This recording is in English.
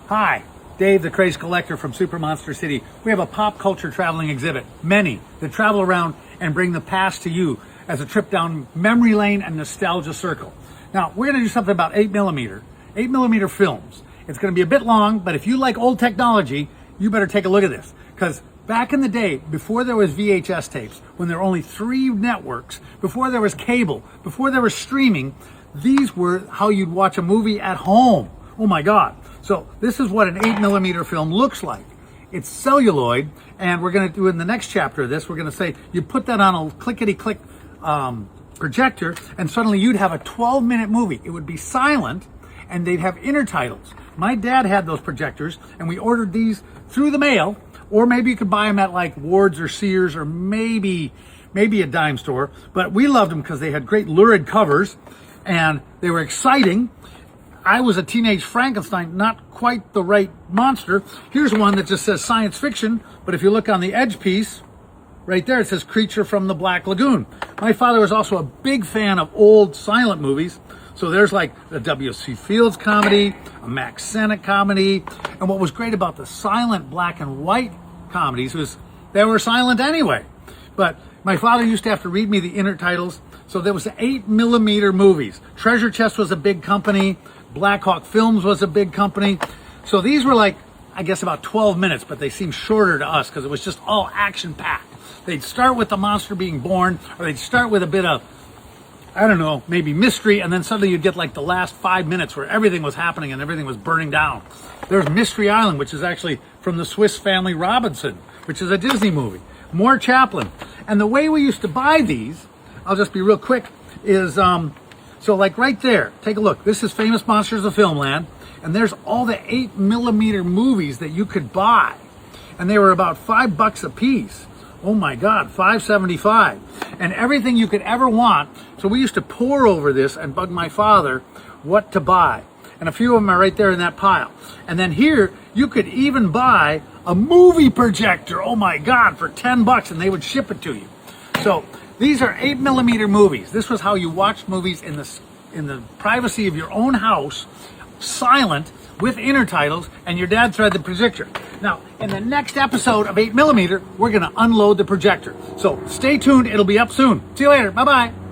Hi, Dave the Craze Collector from Super Monster City. We have a pop culture traveling exhibit, many that travel around and bring the past to you as a trip down memory lane and nostalgia circle. Now, we're going to do something about 8mm films. It's going to be a bit long, but if you like old technology, you better take a look at this. Because back in the day, before there was VHS tapes, when there were only 3 networks, before there was cable, before there was streaming, these were how you'd watch a movie at home. Oh my God. So this is what an 8mm film looks like. It's celluloid, and we're going to do in the next chapter of this, we're going to say you put that on a clickety-click projector, and suddenly you'd have a 12-minute movie. It would be silent, and they'd have intertitles. My dad had those projectors, and we ordered these through the mail, or maybe you could buy them at like Ward's or Sears or maybe a dime store. But we loved them because they had great lurid covers, and they were exciting. I was a teenage Frankenstein, not quite the right monster. Here's one that just says science fiction, but if you look on the edge piece, right there, it says Creature from the Black Lagoon. My father was also a big fan of old silent movies. So there's like a W.C. Fields comedy, a Max Sennett comedy. And what was great about the silent black and white comedies was they were silent anyway. But my father used to have to read me the intertitles. So there was the 8mm movies. Treasure Chest was a big company. Black Hawk Films was a big company. So these were like, I guess about 12 minutes, but they seemed shorter to us because it was just all action-packed. They'd start with the monster being born, or they'd start with a bit of, I don't know, maybe mystery, and then suddenly you'd get like the last 5 minutes where everything was happening and everything was burning down. There's Mystery Island, which is actually from the Swiss Family Robinson, which is a Disney movie. More Chaplin. And the way we used to buy these, I'll just be real quick, is, so like right there, take a look. This is Famous Monsters of Filmland, and there's all the 8mm movies that you could buy. And they were about $5 a piece. Oh my God, $5.75. And everything you could ever want. So we used to pore over this and bug my father what to buy. And a few of them are right there in that pile. And then here, you could even buy a movie projector. Oh my God, for $10, and they would ship it to you. So these are 8mm movies. This was how you watched movies in the privacy of your own house, silent, with intertitles, and your dad thread the projector. Now, in the next episode of 8mm, we're going to unload the projector. So stay tuned. It'll be up soon. See you later. Bye-bye.